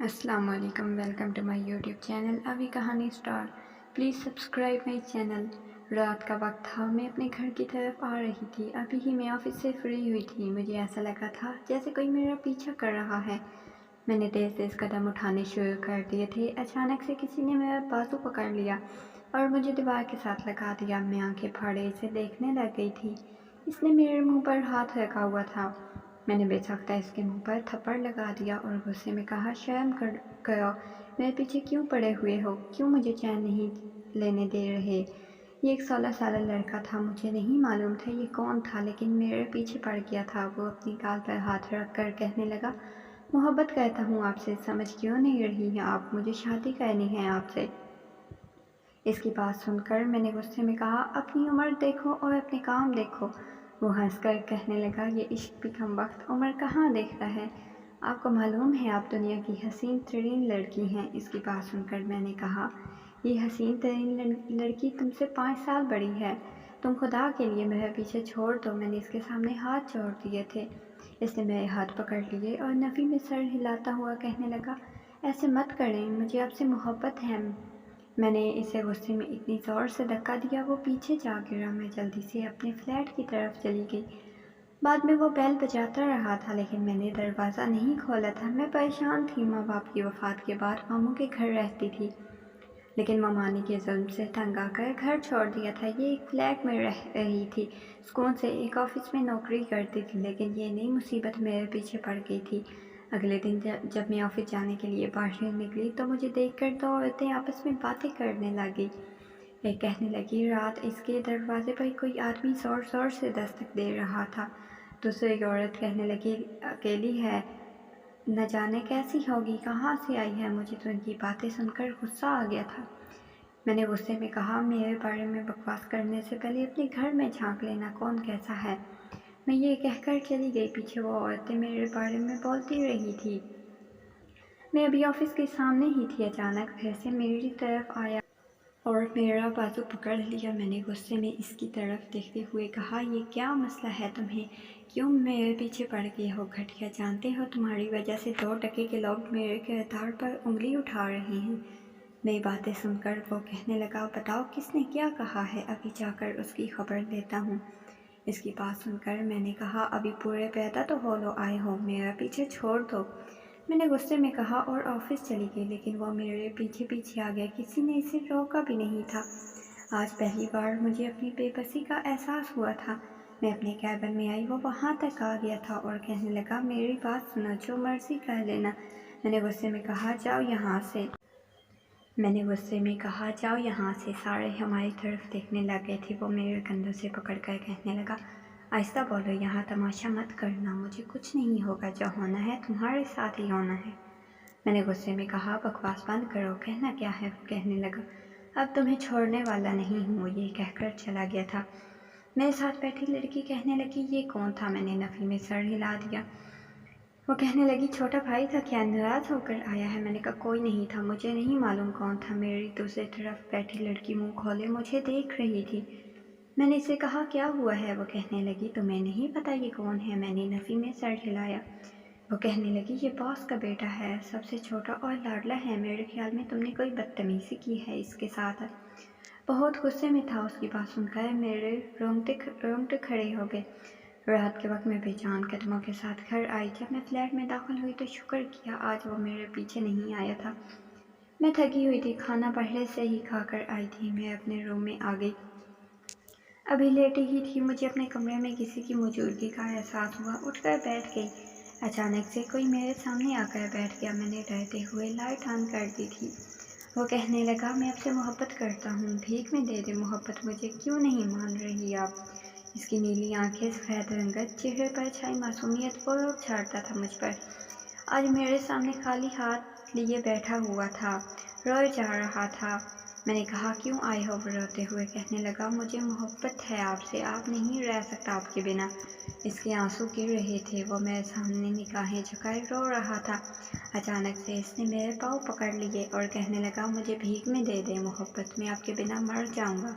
السلام علیکم، welcome to my YouTube channel ابھی کہانی star. Please subscribe my channel. رات کا وقت تھا، میں اپنے گھر کی طرف آ رہی تھی. ابھی ہی میں آفس سے فری ہوئی تھی. مجھے ایسا لگا تھا جیسے کوئی میرا پیچھا کر رہا ہے. میں نے تیز تیز قدم اٹھانے شروع کر دیے تھے. اچانک سے کسی نے میرا بازو پکڑ لیا اور مجھے دیوار کے ساتھ لگا دیا. میں آنکھیں پھاڑے اسے دیکھنے لگ گئی تھی. اس نے میرے منہ پر ہاتھ رکھا ہوا تھا. میں نے بے ساختہ اس کے منہ پر تھپڑ لگا دیا اور غصے میں کہا، شرم کرو، میرے پیچھے کیوں پڑے ہوئے ہو؟ کیوں مجھے چین نہیں لینے دے رہے؟ یہ ایک 16 سالہ لڑکا تھا. مجھے نہیں معلوم تھا یہ کون تھا، لیکن میرے پیچھے پڑ گیا تھا. وہ اپنی گال پر ہاتھ رکھ کر کہنے لگا، محبت کرتا ہوں آپ سے، سمجھ کیوں نہیں رہی ہیں آپ؟ مجھے شادی کرنی ہے آپ سے. اس کی بات سن کر میں نے غصے میں کہا، اپنی عمر دیکھو اور اپنے کام دیکھو. وہ ہنس کر کہنے لگا، یہ عشق بھی کم وقت عمر کہاں دیکھتا ہے؟ آپ کو معلوم ہے آپ دنیا کی حسین ترین لڑکی ہیں. اس کی بات سن کر میں نے کہا، یہ حسین ترین لڑکی تم سے 5 سال بڑی ہے. تم خدا کے لیے میرے پیچھے چھوڑ دو. میں نے اس کے سامنے ہاتھ جوڑ دیے تھے. اس نے میرے ہاتھ پکڑ لیے اور نفی میں سر ہلاتا ہوا کہنے لگا، ایسے مت کریں، مجھے آپ سے محبت ہے. میں نے اسے غصے میں اتنی زور سے دھکا دیا وہ پیچھے جا گرا. میں جلدی سے اپنے فلیٹ کی طرف چلی گئی. بعد میں وہ بیل بجاتا رہا تھا لیکن میں نے دروازہ نہیں کھولا تھا. میں پریشان تھی. ماں باپ کی وفات کے بعد ماموں کے گھر رہتی تھی، لیکن مامانی کے ظلم سے تنگ آ کر گھر چھوڑ دیا تھا. یہ ایک فلیٹ میں رہ رہی تھی. سکون سے ایک آفس میں نوکری کرتی تھی، لیکن یہ نئی مصیبت میرے پیچھے پڑ گئی تھی. اگلے دن جب میں آفس جانے کے لیے باہر نکلی تو مجھے دیکھ کر 2 عورتیں آپس میں باتیں کرنے لگی. ایک کہنے لگی، رات اس کے دروازے پر کوئی آدمی زور زور سے دستک دے رہا تھا. دوسری عورت کہنے لگی، اکیلی ہے، نہ جانے کیسی ہوگی، کہاں سے آئی ہے. مجھے تو ان کی باتیں سن کر غصہ آ گیا تھا. میں نے غصے میں کہا، میرے بارے میں بکواس کرنے سے پہلے اپنے گھر میں جھانک لینا کون کیسا ہے. میں یہ کہہ کر چلی گئی. پیچھے وہ عورتیں میرے بارے میں بولتی رہی تھی. میں ابھی آفس کے سامنے ہی تھی. اچانک پھر سے میری طرف آیا اور میرا بازو پکڑ لیا. میں نے غصے میں اس کی طرف دیکھتے ہوئے کہا، یہ کیا مسئلہ ہے تمہیں؟ کیوں میرے پیچھے پڑ گئے ہو؟ گھٹیا، جانتے ہو تمہاری وجہ سے 2 ٹکے کے لوگ میرے کردار پر انگلی اٹھا رہے ہیں. میری باتیں سن کر وہ کہنے لگا، بتاؤ کس نے کیا کہا ہے، ابھی جا کر اس کی خبر لیتا ہوں. اس کی بات سن کر میں نے کہا، ابھی پورے پیدا تو ہو لو آئے ہو، میرا پیچھے چھوڑ دو. میں نے غصے میں کہا اور آفس چلی گئی، لیکن وہ میرے پیچھے پیچھے آ گیا. کسی نے اسے روکا بھی نہیں تھا. آج پہلی بار مجھے اپنی بے بسی کا احساس ہوا تھا. میں اپنے کیبن میں آئی، وہ وہاں تک آ گیا تھا اور کہنے لگا، میری بات سنو، جو مرضی کر لینا. میں نے غصے میں کہا، جاؤ یہاں سے. سارے ہماری طرف دیکھنے لگ گئے تھے. وہ میرے کندھوں سے پکڑ کر کہنے لگا، آہستہ بولو، یہاں تماشا مت کرنا. مجھے کچھ نہیں ہوگا، جو ہونا ہے تمہارے ساتھ ہی ہونا ہے. میں نے غصے میں کہا، بکواس بند کرو. کہنا کیا ہے؟ وہ کہنے لگا، اب تمہیں چھوڑنے والا نہیں ہوں. یہ کہہ کر چلا گیا تھا. میرے ساتھ بیٹھی لڑکی کہنے لگی، یہ کون تھا؟ میں نے نفی میں سر ہلا دیا. وہ کہنے لگی، چھوٹا بھائی تھا کیا؟ ناراض ہو کر آیا ہے؟ میں نے کہا، کوئی نہیں تھا، مجھے نہیں معلوم کون تھا. میری دوسری طرف بیٹھی لڑکی منہ کھولے مجھے دیکھ رہی تھی. میں نے اسے کہا، کیا ہوا ہے؟ وہ کہنے لگی، تمہیں نہیں پتا یہ کون ہے؟ میں نے نفی میں سر ہلایا. وہ کہنے لگی، یہ باس کا بیٹا ہے، سب سے چھوٹا اور لاڈلا ہے. میرے خیال میں تم نے کوئی بدتمیزی کی ہے اس کے ساتھ. بہت غصے میں تھا. اس کی بات سن کر میرے رونگٹے کھڑے ہو گئے. رات کے وقت میں بے جان قدموں کے ساتھ گھر آئی. جب میں فلیٹ میں داخل ہوئی تو شکر کیا آج وہ میرے پیچھے نہیں آیا تھا. میں تھکی ہوئی تھی، کھانا پہلے سے ہی کھا کر آئی تھی. میں اپنے روم میں آ گئی. ابھی لیٹی ہی تھی، مجھے اپنے کمرے میں کسی کی موجودگی کا احساس ہوا. اٹھ کر بیٹھ گئی. اچانک سے کوئی میرے سامنے آ کر بیٹھ گیا. میں نے ڈرتے ہوئے لائٹ آن کر دی تھی. وہ کہنے لگا، میں آپ سے محبت کرتا ہوں، بھیک میں دے دے محبت. مجھے کیوں نہیں مان رہی آپ؟ اس کی نیلی آنکھیں، سفید رنگت، چہرے پر چھائی معصومیت فوراً چھاڑتا تھا مجھ پر. آج میرے سامنے خالی ہاتھ لیے بیٹھا ہوا تھا، روئے جا رہا تھا. میں نے کہا، کیوں آئے ہو؟ وہ روتے ہوئے کہنے لگا، مجھے محبت ہے آپ سے، آپ نہیں رہ سکتا آپ کے بنا. اس کے آنسو گر رہے تھے. وہ میرے سامنے نگاہیں جھکائے رو رہا تھا. اچانک سے اس نے میرے پاؤں پکڑ لیے اور کہنے لگا، مجھے بھیک میں دے دے محبت، میں آپ کے بنا مر جاؤں گا.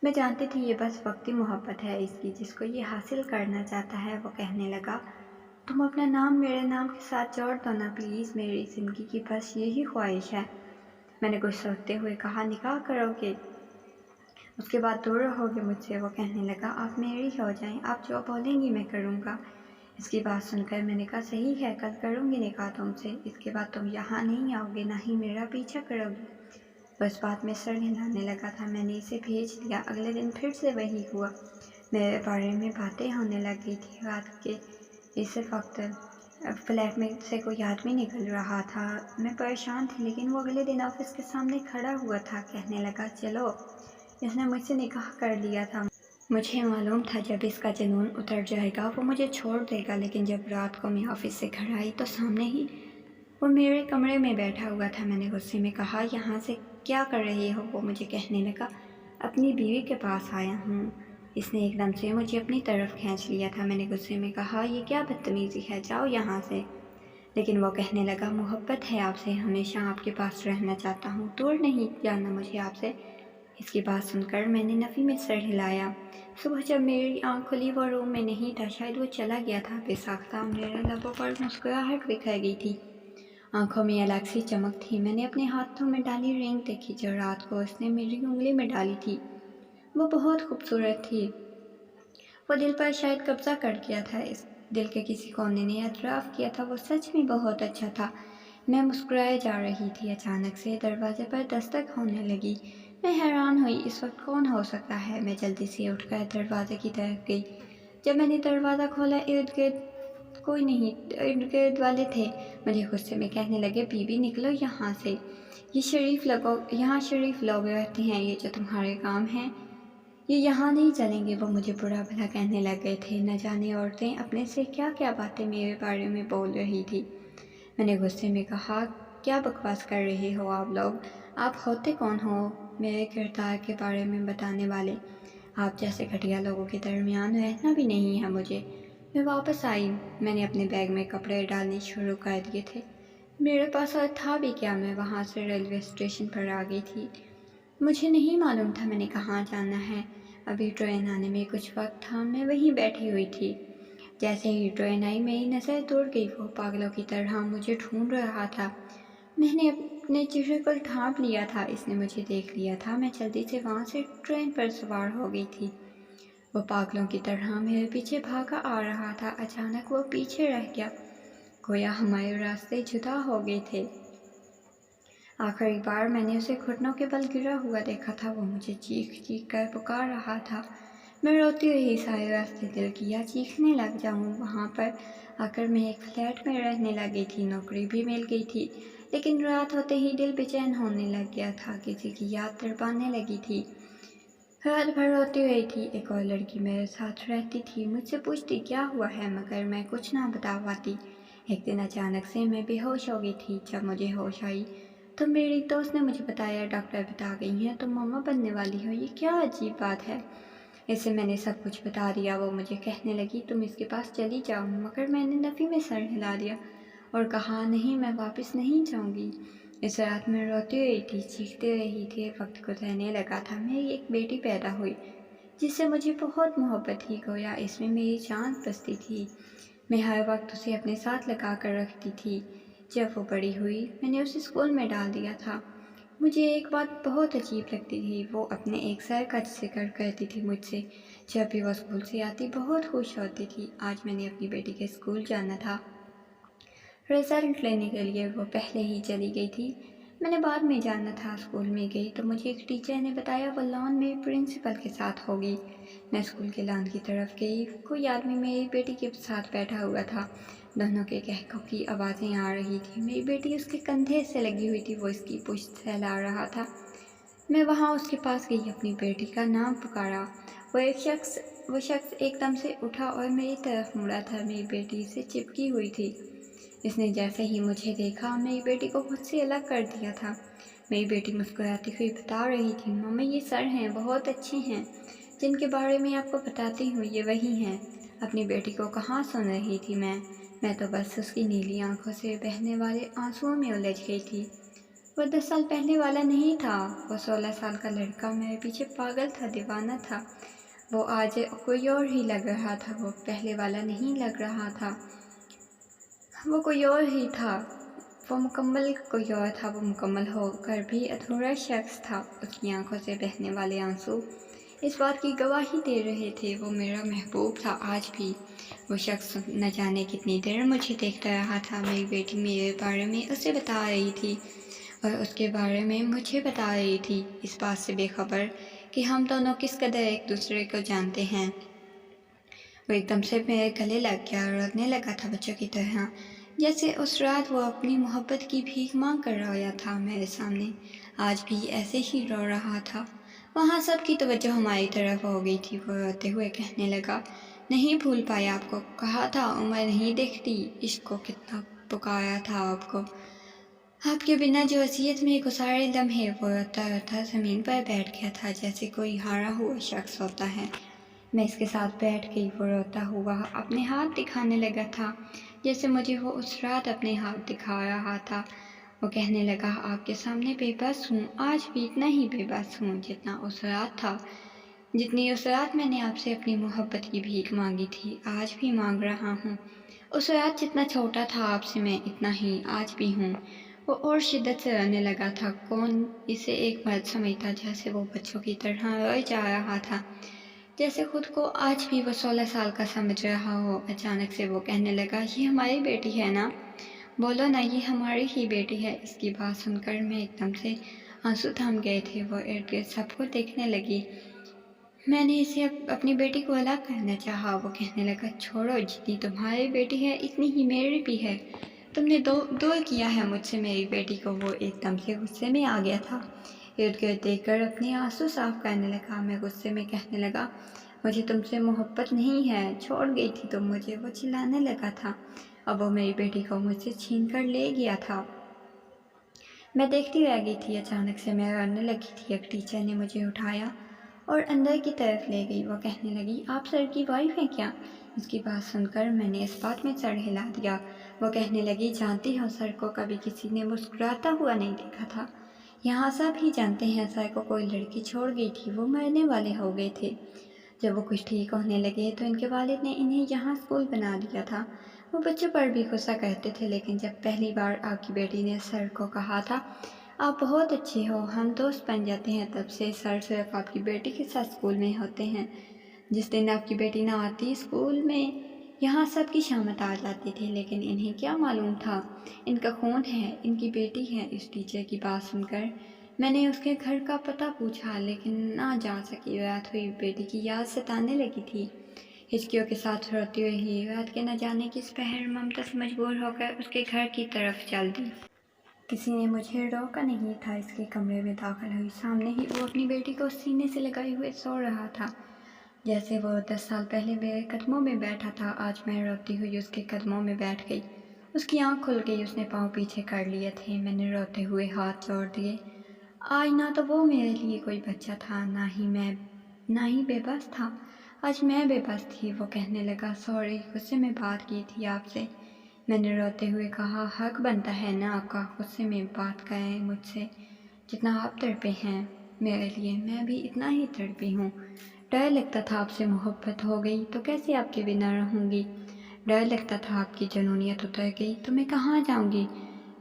میں جانتی تھی یہ بس وقتی محبت ہے اس کی، جس کو یہ حاصل کرنا چاہتا ہے. وہ کہنے لگا، تم اپنا نام میرے نام کے ساتھ جوڑ دو نا پلیز، میری زندگی کی بس یہی خواہش ہے۔ میں نے غصہ ہوتے ہوئے کہا، نکاح کرو گے؟ اس کے بعد دور رہو گے مجھ سے؟ وہ کہنے لگا، آپ میری ہو جائیں، آپ جو بولیں گی میں کروں گا۔ اس کی بات سن کر میں نے کہا، صحیح ہے، کل کروں گی نکاح تم سے، اس کے بعد تم یہاں نہیں آؤ گے، نہ ہی میرا پیچھا کرو گی۔ بس بات میں سر ہلانے لگا تھا، میں نے اسے بھیج دیا۔ اگلے دن پھر سے وہی ہوا، میرے بارے میں باتیں ہونے لگ گئی تھی۔ رات کے اس وقت فلیٹ میں سے کوئی آدمی نکل رہا تھا، میں پریشان تھی، لیکن وہ اگلے دن آفس کے سامنے کھڑا ہوا تھا، کہنے لگا، چلو، اس نے مجھ سے نکاح کر لیا تھا۔ مجھے معلوم تھا جب اس کا جنون اتر جائے گا وہ مجھے چھوڑ دے گا، لیکن جب رات کو میں آفس سے گھر آئی تو سامنے ہی وہ میرے کمرے میں بیٹھا ہوا تھا۔ میں نے غصے میں کہا، یہاں سے کیا کر رہے ہو؟ وہ مجھے کہنے لگا، اپنی بیوی کے پاس آیا ہوں۔ اس نے ایک دم سے مجھے اپنی طرف کھینچ لیا تھا۔ میں نے غصے میں کہا، یہ کیا بدتمیزی ہے، جاؤ یہاں سے۔ لیکن وہ کہنے لگا، محبت ہے آپ سے، ہمیشہ آپ کے پاس رہنا چاہتا ہوں، دور نہیں جانا مجھے آپ سے۔ اس کی بات سن کر میں نے نفی میں سر ہلایا۔ صبح جب میری آنکھ کھلی وہ روم میں نہیں تھا، شاید وہ چلا گیا تھا بے ساختہ۔ میرے لبوں پر مسکراہٹ بکھر گئی تھی، آنکھوں میں الگ سی چمک تھی۔ میں نے اپنے ہاتھوں میں ڈالی رینگ دیکھی جو رات کو اس نے میری انگلی میں ڈالی تھی، وہ بہت خوبصورت تھی۔ وہ دل پر شاید قبضہ کر گیا تھا، اس دل کے کسی کونے نے اعتراف کیا تھا وہ سچ میں بہت اچھا تھا۔ میں مسکرائے جا رہی تھی، اچانک سے دروازے پر دستک ہونے لگی۔ میں حیران ہوئی، اس وقت کون ہو سکتا ہے؟ میں جلدی سے اٹھ کر دروازے کی طرف گئی۔ جب میں نے دروازہ کھولا، ارد گرد کوئی نہیں، ارد گرد والے تھے۔ مجھے غصے میں کہنے لگے، بیوی نکلو یہاں سے، یہاں شریف لوگ رہتے ہیں، یہ جو تمہارے کام ہیں یہ یہاں نہیں چلیں گے۔ وہ مجھے برا بھلا کہنے لگے تھے، نہ جانے عورتیں اپنے سے کیا کیا باتیں میرے بارے میں بول رہی تھی۔ میں نے غصے میں کہا، کیا بکواس کر رہے ہو آپ لوگ؟ آپ ہوتے کون ہو میرے کردار کے بارے میں بتانے والے؟ آپ جیسے گھٹیا لوگوں کے درمیان رہنا بھی نہیں ہے مجھے۔ میں واپس آئی، میں نے اپنے بیگ میں کپڑے ڈالنے شروع کر دیے تھے، میرے پاس اور تھا بھی کیا، میں وہاں سے ریلوے اسٹیشن پر آ گئی تھی۔ مجھے نہیں معلوم تھا میں نے کہاں جانا ہے، ابھی ٹرین آنے میں کچھ وقت تھا، میں وہیں بیٹھی ہوئی تھی۔ جیسے ہی ٹرین آئی میری نظر دوڑ گئی، وہ پاگلوں کی طرح مجھے ڈھونڈ رہا تھا۔ میں نے اپنے چہرے کو ڈھانپ لیا تھا، اس نے مجھے دیکھ لیا تھا۔ میں جلدی سے وہاں سے ٹرین پر سوار ہو گئی تھی، وہ پاگلوں کی طرح میرے پیچھے بھاگا آ رہا تھا۔ اچانک وہ پیچھے رہ گیا، گویا ہمارے راستے جدا ہو گئے تھے۔ آخری بار میں نے اسے گھٹنوں کے بل گرا ہوا دیکھا تھا، وہ مجھے چیخ چیخ کر پکار رہا تھا۔ میں روتی رہی سارے راستے، دل کیا چیخنے لگ جاؤں۔ وہاں پر آ کر میں ایک فلیٹ میں رہنے لگی تھی، نوکری بھی مل گئی تھی، لیکن رات ہوتے ہی دل بے چین ہونے لگ گیا تھا، کسی کی یاد تڑپانے لگی تھی۔ رات بھر روتی رہی تھی۔ ایک اور لڑکی میرے ساتھ رہتی تھی، مجھ سے پوچھتی کیا ہوا ہے، مگر میں کچھ نہ بتا پاتی۔ ایک دن اچانک سے میں بے ہوش ہو گئی تھی۔ جب مجھے ہوش آئی تو میری دوست نے مجھے بتایا، ڈاکٹر بتا گئی ہیں تم ماما بننے والی ہو۔ یہ کیا عجیب بات ہے؟ اسے میں نے سب کچھ بتا دیا۔ وہ مجھے کہنے لگی، تم اس کے پاس چلی جاؤ، مگر میں نے نفی میں سر ہلا دیا اور کہا، نہیں، میں واپس نہیں جاؤں گی۔ اس رات میں روتی رہی تھی، چیختی رہی تھی۔ وقت گزرنے لگا تھا، میری ایک بیٹی پیدا ہوئی جس سے مجھے بہت محبت تھی، گویا اس میں میری جان بستی تھی۔ میں ہر وقت اسے اپنے ساتھ لگا کر رکھتی تھی۔ جب وہ بڑی ہوئی میں نے اسے اسکول میں ڈال دیا تھا۔ مجھے ایک بات بہت عجیب لگتی تھی، وہ اپنے ایک سر کا ذکر کرتی تھی مجھ سے۔ جب بھی وہ اسکول سے آتی بہت خوش ہوتی تھی۔ آج میں نے اپنی بیٹی کے اسکول جانا تھا، رزلٹ لینے کے لیے وہ پہلے ہی چلی گئی تھی۔ میں نے بعد میں جانا تھا۔ اسکول میں گئی تو مجھے ایک ٹیچر نے بتایا وہ لان میں پرنسپل کے ساتھ ہوگی۔ میں اسکول کے لان کی طرف گئی، کوئی آدمی میری بیٹی کے ساتھ بیٹھا ہوا تھا، دونوں کے کہکوں کی آوازیں آ رہی تھیں۔ میری بیٹی اس کے کندھے سے لگی ہوئی تھی، وہ اس کی پشت سہلا رہا تھا۔ میں وہاں اس کے پاس گئی، اپنی بیٹی کا نام پکارا۔ وہ شخص ایک دم سے اٹھا اور میری طرف مڑا تھا، میری بیٹی سے چپکی ہوئی تھی۔ اس نے جیسے ہی مجھے دیکھا میری بیٹی کو خود سے الگ کر دیا تھا۔ میری بیٹی مسکراتی ہوئی بتا رہی تھی، مما یہ سر ہیں، بہت اچھے ہیں، جن کے بارے میں آپ کو بتاتی ہوں، یہ وہی ہیں۔ اپنی بیٹی کو کہاں سن رہی تھی میں تو بس اس کی نیلی آنکھوں سے بہنے والے آنسوؤں میں الجھ گئی تھی۔ وہ 10 سال پہلے والا نہیں تھا، وہ 16 سال کا لڑکا میرے پیچھے پاگل تھا، دیوانہ تھا۔ وہ آج کوئی اور ہی لگ رہا تھا، وہ پہلے والا نہیں لگ رہا تھا۔ وہ کوئی اور ہی تھا، وہ مکمل کوئی اور تھا، وہ مکمل ہو کر بھی ادھورا شخص تھا۔ اس کی آنکھوں سے بہنے والے آنسو اس بات کی گواہی دے رہے تھے، وہ میرا محبوب تھا۔ آج بھی وہ شخص نہ جانے کتنی دیر مجھے دیکھتا رہا تھا۔ میری بیٹی میرے بارے میں اسے بتا رہی تھی اور اس کے بارے میں مجھے بتا رہی تھی، اس بات سے بے خبر کہ ہم دونوں کس قدر ایک دوسرے کو جانتے ہیں۔ وہ ایک دم سے میرے گلے لگ گیا اور رونے لگا تھا بچوں کی طرح، جیسے اس رات وہ اپنی محبت کی بھیک مانگ کر رویا تھا میرے سامنے۔ آج بھی ایسے ہی رو رہا تھا۔ وہاں سب کی توجہ ہماری طرف ہو گئی تھی۔ وہ روتے ہوئے کہنے لگا، نہیں بھول پایا آپ کو، کہا تھا عمر نہیں دیکھتی، عشق کو کتنا پکارا تھا آپ کو، آپ کے بنا جو اذیت میں گزارے لمحے۔ وہ روتا روتا زمین پر بیٹھ گیا تھا جیسے کوئی ہارا ہوا شخص ہوتا ہے۔ میں اس کے ساتھ بیٹھ گئی۔ وہ روتا ہوا اپنے ہاتھ دکھانے لگا تھا جیسے مجھے وہ اس رات اپنے ہاتھ دکھا رہا تھا۔ وہ کہنے لگا، آپ کے سامنے بے بس ہوں، آج بھی اتنا ہی بے بس ہوں جتنا اس رات تھا، جتنی اس رات میں نے آپ سے اپنی محبت کی بھیک مانگی تھی، آج بھی مانگ رہا ہوں۔ اس رات جتنا چھوٹا تھا آپ سے میں، اتنا ہی آج بھی ہوں۔ وہ اور شدت سے رونے لگا تھا۔ کون اسے ایک مرد سمجھتا، جیسے وہ بچوں کی طرح روئے جا رہا تھا، جیسے خود کو آج بھی وہ 16 سال کا سمجھ رہا ہو۔ اچانک سے وہ کہنے لگا، یہ ہماری بیٹی ہے نا؟ بولو نا، یہ ہماری ہی بیٹی ہے۔ اس کی بات سن کر میں ایک دم سے آنسو تھم گئے تھے۔ وہ ارد گرد سب کو دیکھنے لگی۔ میں نے اسے اپنی بیٹی کو الگ کرنا چاہا۔ وہ کہنے لگا، چھوڑو، جتنی تمہاری بیٹی ہے اتنی ہی میری بھی ہے، تم نے دور کیا ہے مجھ سے میری بیٹی کو۔ وہ ایک دم سے غصے میں آ گیا تھا، ارد گرد دیکھ کر اپنے آنسو صاف کرنے لگا۔ میں غصے میں کہنے لگا، مجھے تم سے محبت نہیں ہے، چھوڑ گئی تھی تم مجھے۔ وہ چلانے لگا تھا، اب وہ میری بیٹی کو مجھ سے چھین کر لے گیا تھا۔ میں دیکھتی رہ گئی تھی۔ اچانک سے میں رونے لگی تھی۔ ایک ٹیچر نے مجھے اٹھایا اور اندر کی طرف لے گئی۔ وہ کہنے لگی، آپ سر کی وائف ہیں کیا؟ اس کی بات سن کر میں نے اس بات میں سر ہلا دیا۔ وہ کہنے لگی، جانتی ہو، سر کو کبھی کسی نے مسکراتا ہوا نہیں دیکھا تھا۔ یہاں سب ہی جانتے ہیں سر کو کوئی لڑکی چھوڑ گئی تھی، وہ مرنے والے ہو گئے تھے۔ جب وہ کچھ ٹھیک ہونے لگے تو ان کے والد نے انہیں یہاں اسکول بنا دیا تھا۔ وہ بچوں پر بھی غصہ کرتے تھے، لیکن جب پہلی بار آپ کی بیٹی نے سر کو کہا تھا، آپ بہت اچھے ہو، ہم دوست بن جاتے ہیں، تب سے سر صرف آپ کی بیٹی کے ساتھ اسکول میں ہوتے ہیں۔ جس دن آپ کی بیٹی نہ آتی اسکول میں، یہاں سب کی شامت آ جاتی تھی، لیکن انہیں کیا معلوم تھا ان کا خون ہے، ان کی بیٹی ہے۔ اس ٹیچر کی بات سن کر میں نے اس کے گھر کا پتہ پوچھا، لیکن نہ جا سکی۔ رات ہوئی، بیٹی کی یاد ستانے لگی تھی۔ ہچکیوں کے ساتھ روتی رہی۔ رات کے نہ جانے کس پہر ممتاز مجبور ہو کر اس کے گھر کی طرف چل دی۔ کسی نے مجھے روکا نہیں تھا۔ اس کے کمرے میں داخل ہوئی، سامنے ہی وہ اپنی بیٹی کو سینے سے لگائے ہوئے سو رہا تھا، جیسے وہ 10 سال پہلے میرے قدموں میں بیٹھا تھا۔ آج میں روتی ہوئی اس کے قدموں میں بیٹھ گئی۔ اس کی آنکھ کھل گئی، اس نے پاؤں پیچھے کر لیے تھے۔ میں نے روتے ہوئے ہاتھ جوڑ دیے۔ آج نہ تو وہ میرے لیے کوئی بچہ تھا، نہ ہی بے بس تھا، آج میں بے بس تھی۔ وہ کہنے لگا، سوری، غصے میں بات کی تھی آپ سے۔ میں نے روتے ہوئے کہا، حق بنتا ہے نا آپ کا، غصے میں بات کریں مجھ سے، جتنا آپ تڑپے ہیں میرے لیے، میں بھی اتنا ہی تڑپی ہوں۔ ڈر لگتا تھا آپ سے محبت ہو گئی تو کیسے آپ کے بنا رہوں گی، ڈر لگتا تھا آپ کی جنونیت اتر گئی تو میں کہاں جاؤں گی۔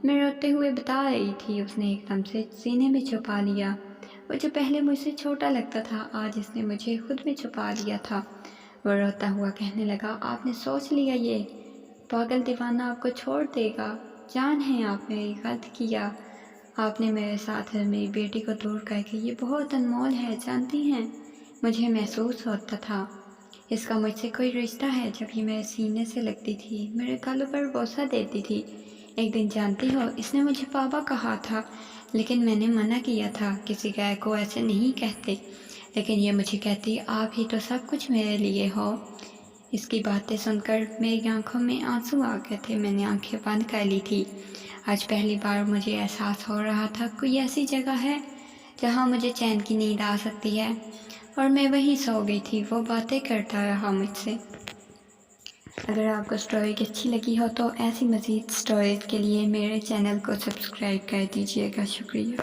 میں روتے ہوئے بتا رہی تھی۔ اس نے ایک دم سے سینے میں چھپا لیا۔ وہ جو پہلے مجھ سے چھوٹا لگتا تھا، آج اس نے مجھے خود میں چھپا لیا تھا۔ وہ روتا ہوا کہنے لگا، آپ نے سوچ لیا یہ پاگل دیوانہ آپ کو چھوڑ دے گا؟ جان ہے آپ نے غلط کیا، آپ نے میرے ساتھ میری بیٹی کو دور کر کے، یہ بہت انمول ہے، جانتی ہیں؟ مجھے محسوس ہوتا تھا اس کا مجھ سے کوئی رشتہ ہے، جب یہ میرے سینے سے لگتی تھی، میرے گالوں پر بوسہ دیتی تھی۔ ایک دن جانتی ہو، اس نے مجھے بابا کہا تھا، لیکن میں نے منع کیا تھا، کسی غیر کو ایسے نہیں کہتے، لیکن یہ مجھے کہتی، آپ ہی تو سب کچھ میرے لیے ہو۔ اس کی باتیں سن کر میری آنکھوں میں آنسو آ گئے تھے۔ میں نے آنکھیں بند کر لی تھی۔ آج پہلی بار مجھے احساس ہو رہا تھا، کوئی ایسی جگہ ہے جہاں مجھے چین کی نیند آ سکتی ہے، اور میں وہیں سو گئی تھی۔ وہ باتیں کرتا رہا مجھ سے۔ اگر آپ کو سٹوری اچھی لگی ہو تو ایسی مزید سٹوریز کے لیے میرے چینل کو سبسکرائب کر دیجیے گا۔ شکریہ۔